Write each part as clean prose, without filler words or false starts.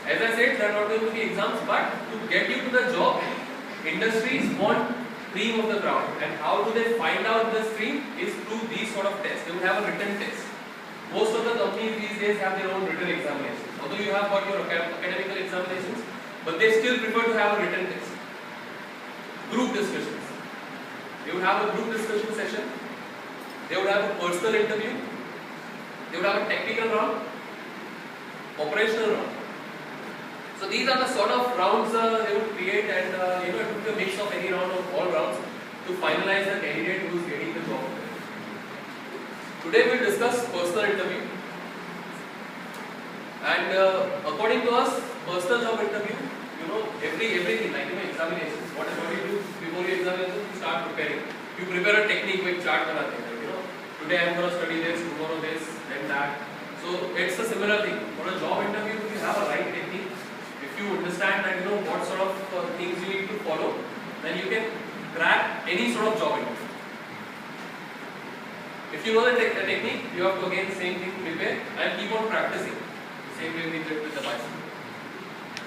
As I said, there are not going to be exams, but to get you to the job, industries want cream of the crop. And how do they find out the stream is through these sort of tests. They will have a written test. Most of the companies these days have their own written examinations. Although you have got your academical examinations, but they still prefer to have a written test. Group discussions. They would have a group discussion session. They would have a personal interview. They would have a technical round, operational round. So these are the sort of rounds they would create, and it would be a mix of any round of all rounds to finalize the candidate who is getting the job. Today we will discuss personal interview, and according to us, personal job interview, everything like examinations. What do you do before your examination? You start preparing. You prepare a technique with chart karate. Today I am going to study this, tomorrow this, then that. So it's a similar thing. For a job interview, if you have a right technique, if you understand that what sort of things you need to follow, then you can crack any sort of job interview. If you know the technique, you have to again same thing, prepare and keep on practicing. Same way we did with the bicycle.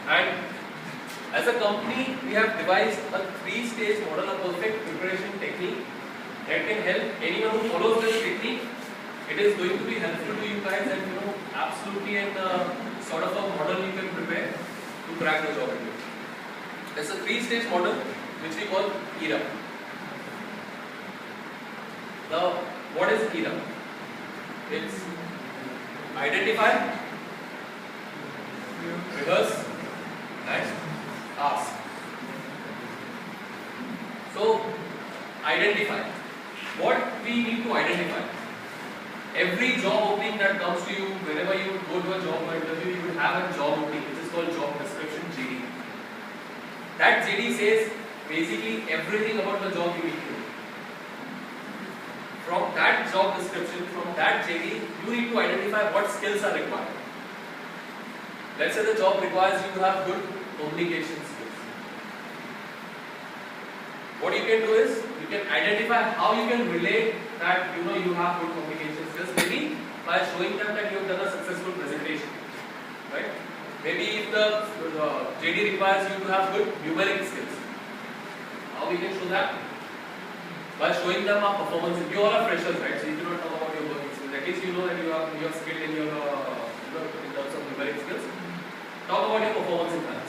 And as a company, we have devised a 3-stage model of perfect preparation technique that can help anyone who follows this technique. It is going to be helpful to you guys, and absolutely in sort of a model you can prepare to crack the job interview. It's a 3-stage model which we call ERA. Now, what is ERA? It's identify, rehearse, and ask. So, identify. What we need to identify? Every job opening that comes to you, whenever you go to a job interview, you will have a job opening, which is called job description, JD. That JD says basically everything about the job you need to do. From that job description, from that JD, you need to identify what skills are required. Let's say the job requires you to have good communication skills. What you can do is, you can identify how you can relate that you have good communication skills, maybe by showing them that you have done a successful presentation, right? Maybe if the JD requires you to have good numeric skills, how we can show that? By showing them our performance. You all are freshers, right? So you do not talk about your working skills. At least you know that you are skilled in your in terms of numeric skills. Talk about your performance in class.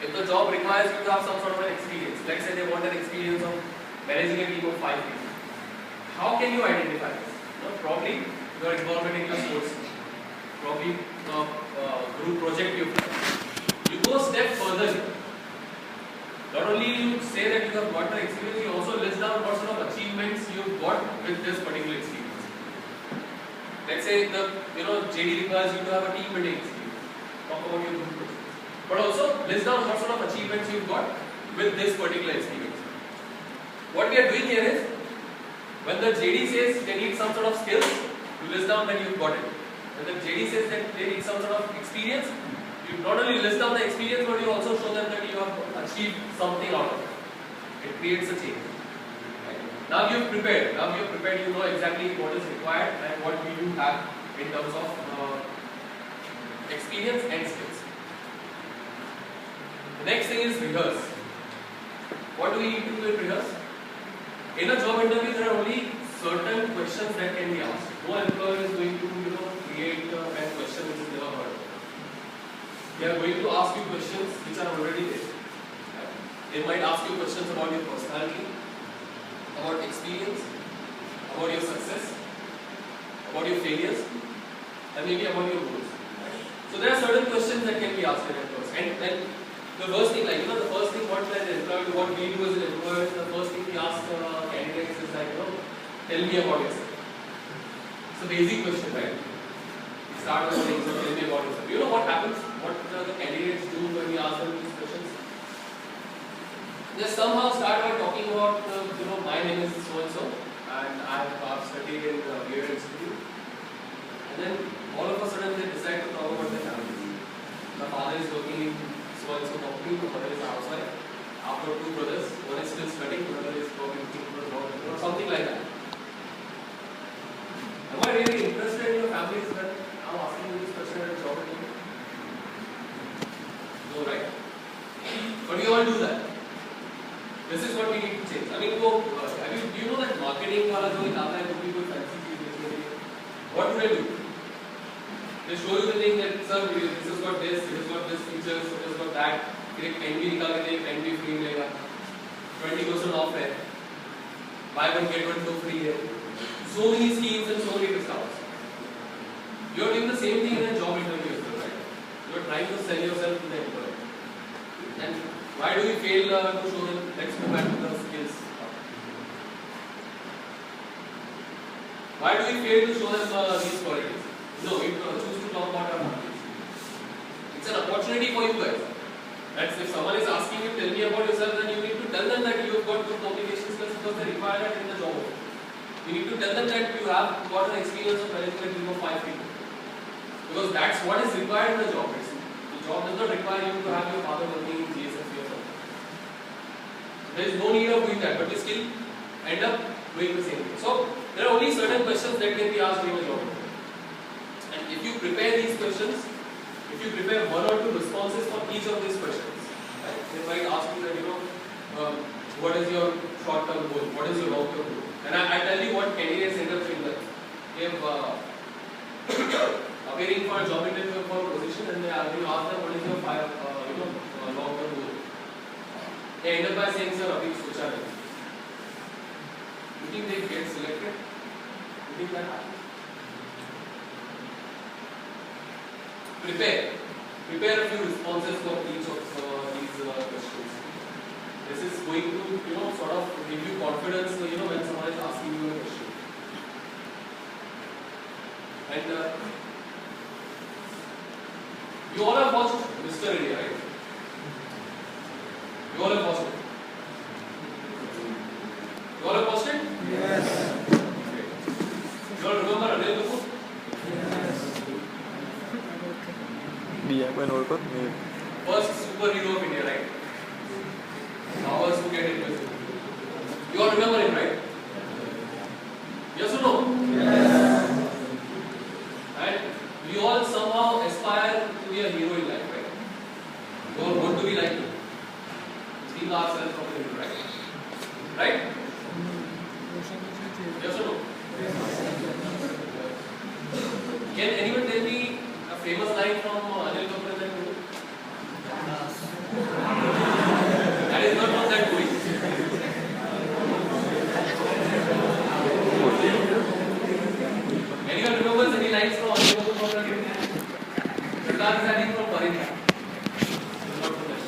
If the job requires you to have some sort of an experience, let's say they want an experience of managing a team of 5 people, how can you identify this? Probably your involvement in your sports, probably group project you've done. You go a step further. Not only you say that you have got the experience, you also list down what sort of achievements you've got with this particular experience. Let's say the JD requires you to have a team building experience. Talk about your group project. But also list down what sort of achievements you've got with this particular experience. What we are doing here is, when the JD says they need some sort of skills, you list down that you've got it. When the JD says that they need some sort of experience, you not only list down the experience, but you also show them that you have achieved something out of it. It creates a change. Right? Now you've prepared. You know exactly what is required and what you have in terms of experience and skills. The next thing is rehearse. What do we need to do in rehearse? In a job interview, there are only certain questions that can be asked. No employer is going to create a question which is never heard of. They are going to ask you questions which are already there. They might ask you questions about your personality, about experience, about your success, about your failures, and maybe about your goals. So there are certain questions that can be asked in employers. And the first thing, the first thing what we do as an employer is the first thing we ask candidates is tell me about yourself. It's a basic question, right? We start with saying, tell me about yourself. You know what happens? What the candidates do when we ask them these questions? They somehow start by talking about, my name is so and so, and I've studied in Beard Institute. And then all of a sudden they decide to talk about their families. The father is working in so and so company, the mother is a housewife. After 2 brothers, one is still studying, the other is probably looking for a job, something like that. Am I really interested in your families when I'm asking you this question at a job interview? can't do that. This is what we need to change. I mean, do you know that marketing वाला जो एक आता है वो भी कोई fancy चीज बेचने के लिए? What do? They show you the thing that sir, this has got this features, it has got that. फिर एक पेन भी निकाल के दे, पेन भी फ्री मिलेगा, 20% ऑफ है, buy one get one तो free है. So many schemes and so many discounts. You are doing the same thing in a job interview as well, right? You are trying to sell yourself to the employer. And why do you fail to show them? Let's go back to the skills. Why do we fail to show them these qualities? No, we choose to talk about our markets. It's an opportunity for you guys. That's if someone is asking you, tell me about yourself, then you need to tell them that you have got good communication skills because they require that in the job. You need to tell them that you have got an experience of managing a team of 5 people. Because that's what is required in the job. The job does not require you to have your father working in GSFC or something. There is no need of doing that, but you still end up doing the same thing. So, there are only certain questions that can be asked during a job interview. And if you prepare these questions, if you prepare 1 or 2 responses for each of these questions, right? They might ask you that, what is your short-term goal? What is your long-term goal? And I tell you what candidates end up doing that. They have appearing for a job interview for a position and they ask them what is your long-term goal. They end up by saying, sir, abhi socha nahi. You think they get selected? You think that happens? Prepare a few responses for each of these questions. This is going to sort of give you confidence when someone is asking you a question. And you all have watched Mr. India, right? You all have watched it? You all have watched it? Yes. Okay. You all remember Anil Kapoor? First superhero of India, right? Ours who get into it. You all remember him, right? Yes or no? Yes. And we all somehow aspire to be a hero in life, right? We all want to be like him. Think ourselves from the hero, right? Right? Yes or no? Can anyone tell me a famous line from Anil Kapoor in that movie? That is not from that movie. Anyone remembers any lines from Anil Kapoor from that movie? Siddharth is I think from Parinda. Not from that.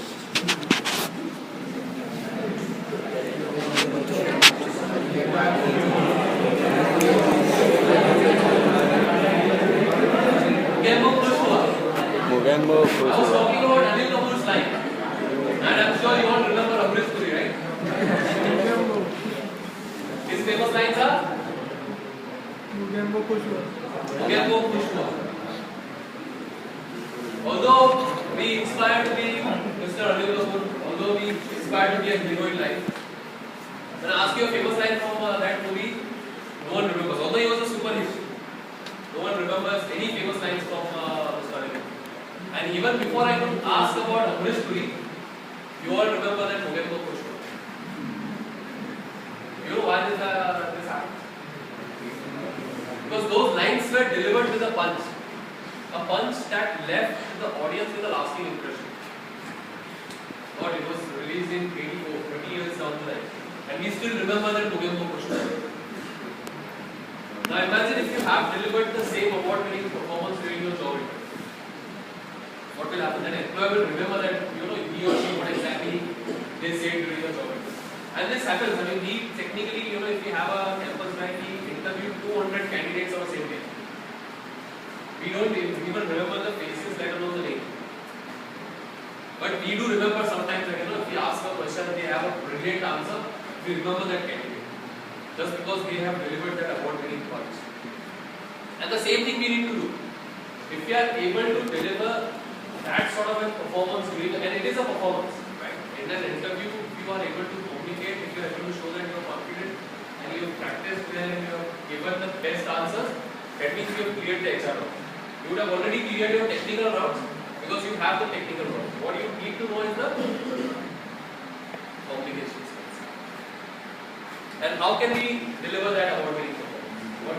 I was talking about Anil Kapoor's line, and I'm sure you all remember Amrish Puri, right? His famous lines are Mugembo Kushwa. Mugembo Kushwa. Although we inspire to be Mr. Anil Kapoor, although we inspire to be a hero in life, when I ask you a famous line from that movie, no one remembers. Although he was a super hit, no one remembers any famous lines from Mr. Anil Kapoor. And even before I could ask about Amrish Puri, you all remember that Mugembo Kushwa. You know why this happened? Because those lines were delivered with a punch. A punch that left the audience with a lasting impression. God, it was released in 84, 20 years down the line. And we still remember that Mugembo Kushwa. Now imagine if you have delivered the same award-winning performance during your job interview. What will happen? That employer will remember that he or she what exactly they said during the job interview. And this happens. I mean, we technically, if we have a campus bank, we interview 200 candidates on the same day. We don't even remember the faces, let alone the name. But we do remember sometimes that if we ask a question and they have a brilliant answer, we remember that candidate. Just because we have delivered that award-winning punch. And the same thing we need to do. If we are able to deliver that sort of a performance during, and it is a performance, right? In an interview, if you are able to communicate, if you are able to show that you are confident and you have practiced well and you have given the best answers, that means you have cleared the HR round. You would have already cleared your technical rounds because you have the technical rounds. What you need to know is the communication skills. And how can we deliver that award winning